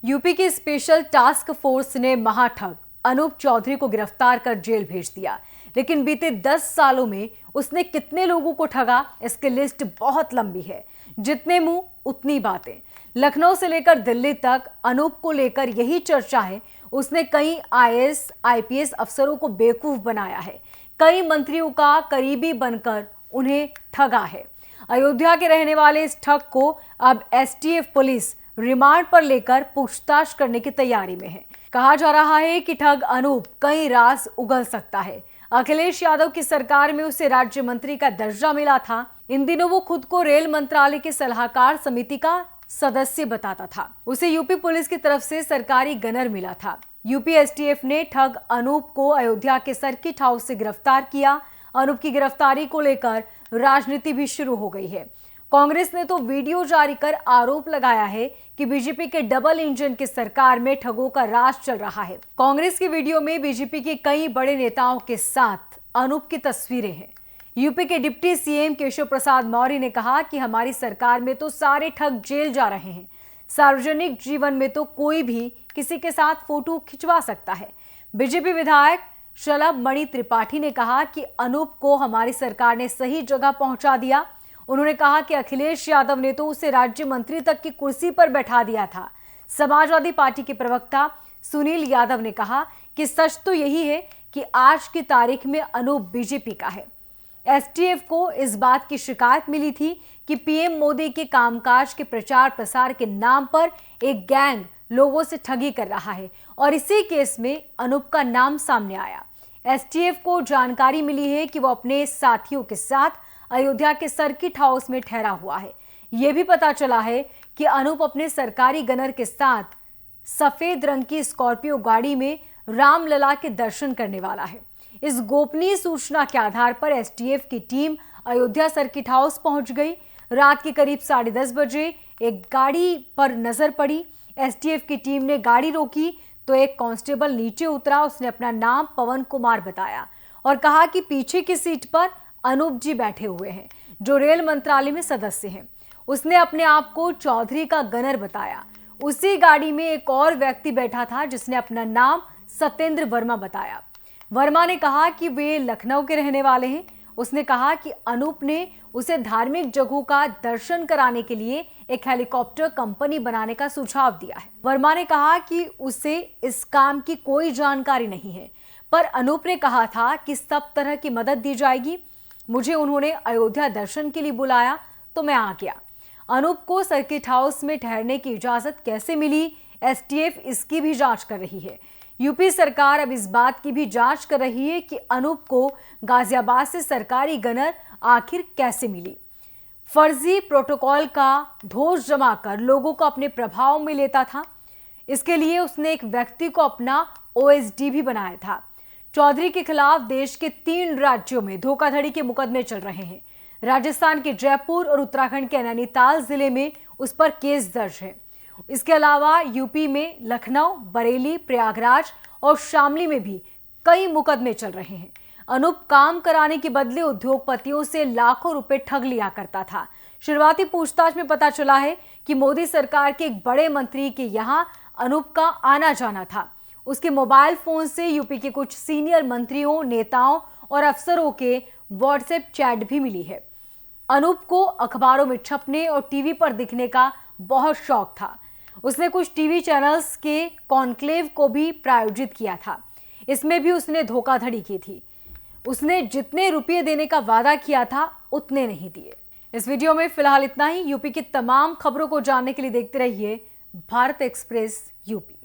UP की special task force ने महाठग अनूप चौधरी को गिरफ्तार कर जेल भेज दिया। लेकिन बीते 10 सालों में उसने कितने लोगों को ठगा, इसकी लिस्ट बहुत लंबी है। जितने मुंह उतनी बातें। लखनऊ से लेकर दिल्ली तक अनूप को लेकर यही चर्चा है। उसने कई आईएएस आईपीएस अफसरों को बेवकूफ बनाया है, कई मंत्रियों का करीबी बनकर उन्हें ठगा है। अयोध्या के रहने वाले इस ठग को अब एसटीएफ पुलिस रिमांड पर लेकर पूछताछ करने की तैयारी में है। कहा जा रहा है कि ठग अनूप कई राज उगल सकता है। अखिलेश यादव की सरकार में उसे राज्य मंत्री का दर्जा मिला था। इन दिनों वो खुद को रेल मंत्रालय की सलाहकार समिति का सदस्य बताता था। उसे यूपी पुलिस की तरफ से सरकारी गनर मिला था। यूपी एसटीएफ ने ठग अनूप को अयोध्या के सर्किट हाउस से गिरफ्तार किया। अनूप की गिरफ्तारी को लेकर राजनीति भी शुरू हो गई है। कांग्रेस ने तो वीडियो जारी कर आरोप लगाया है कि बीजेपी के डबल इंजन की सरकार में ठगों का राज चल रहा है। कांग्रेस की वीडियो में बीजेपी के कई बड़े नेताओं के साथ अनूप की तस्वीरें हैं। यूपी के डिप्टी सीएम केशव प्रसाद मौर्य ने कहा कि हमारी सरकार में तो सारे ठग जेल जा रहे हैं। सार्वजनिक जीवन में तो कोई भी किसी के साथ फोटो खिंचवा सकता है। बीजेपी विधायक शलभ मणि त्रिपाठी ने कहा कि अनूप को हमारी सरकार ने सही जगह पहुंचा दिया। उन्होंने कहा कि अखिलेश यादव ने तो उसे राज्य मंत्री तक की कुर्सी पर बैठा दिया था। समाजवादी पार्टी के प्रवक्ता सुनील यादव ने कहा कि सच तो यही है कि आज की तारीख में अनूप बीजेपी का है। एसटीएफ को इस बात की शिकायत मिली थी कि पीएम मोदी के कामकाज के प्रचार प्रसार के नाम पर एक गैंग लोगों से ठगी कर रहा है और इसी केस में अनूप का नाम सामने आया। एसटीएफ को जानकारी मिली है कि वो अपने साथियों के साथ अयोध्या के सर्किट हाउस में ठहरा हुआ है। यह भी पता चला है कि अनूप अपने सरकारी गनर के साथ सफेद रंग की स्कॉर्पियो गाड़ी में रामलला के दर्शन करने वाला है। इस गोपनीय सूचना के आधार पर एसटीएफ की टीम अयोध्या सर्किट हाउस पहुंच गई। रात के करीब 10:30 बजे एक गाड़ी पर नजर पड़ी। एसटीएफ की टीम ने गाड़ी रोकी तो एक कांस्टेबल नीचे उतरा। उसने अपना नाम पवन कुमार बताया और कहा कि पीछे की सीट पर अनूप जी बैठे हुए हैं, जो रेल मंत्रालय में सदस्य हैं। उसने अपने आप को चौधरी का गनर बताया। उसी गाड़ी में एक और व्यक्ति बैठा था जिसने अपना नाम सत्येंद्र वर्मा बताया। वर्मा ने कहा कि वे लखनऊ के रहने वाले हैं। उसने कहा कि अनूप ने उसे धार्मिक जगहों का दर्शन कराने के लिए एक हेलीकॉप्टर कंपनी बनाने का सुझाव दिया है। वर्मा ने कहा कि उसे इस काम की कोई जानकारी नहीं है, पर अनूप ने कहा था कि सब तरह की मदद दी जाएगी। मुझे उन्होंने अयोध्या दर्शन के लिए बुलाया तो मैं आ गया। अनूप को सर्किट हाउस में ठहरने की इजाजत कैसे मिली, एसटीएफ इसकी भी जांच कर रही है। यूपी सरकार अब इस बात की भी जांच कर रही है कि अनूप को गाजियाबाद से सरकारी गनर आखिर कैसे मिली। फर्जी प्रोटोकॉल का धोष जमाकर लोगों को अपने प्रभाव में लेता था। इसके लिए उसने एक व्यक्ति को अपना ओएसडी भी बनाया था। चौधरी के खिलाफ देश के 3 राज्यों में धोखाधड़ी के मुकदमे चल रहे हैं। राजस्थान के जयपुर और उत्तराखंड के नैनीताल जिले में उस पर केस दर्ज है। इसके अलावा यूपी में लखनऊ, बरेली, प्रयागराज और शामली में भी कई मुकदमे चल रहे हैं। अनूप काम कराने के बदले उद्योगपतियों से लाखों रुपए ठग लिया करता था। शुरुआती पूछताछ में पता चला है कि मोदी सरकार के एक बड़े मंत्री के यहां अनूप का आना जाना था। उसके मोबाइल फोन से यूपी के कुछ सीनियर मंत्रियों, नेताओं और अफसरों के व्हाट्सएप चैट भी मिली है। अनूप को अखबारों में छपने और टीवी पर दिखने का बहुत शौक था। उसने कुछ टीवी चैनल्स के कॉन्क्लेव को भी प्रायोजित किया था। इसमें भी उसने धोखाधड़ी की थी। उसने जितने रुपये देने का वादा किया था उतने नहीं दिए। इस वीडियो में फिलहाल इतना ही। यूपी की तमाम खबरों को जानने के लिए देखते रहिए भारत एक्सप्रेस यूपी।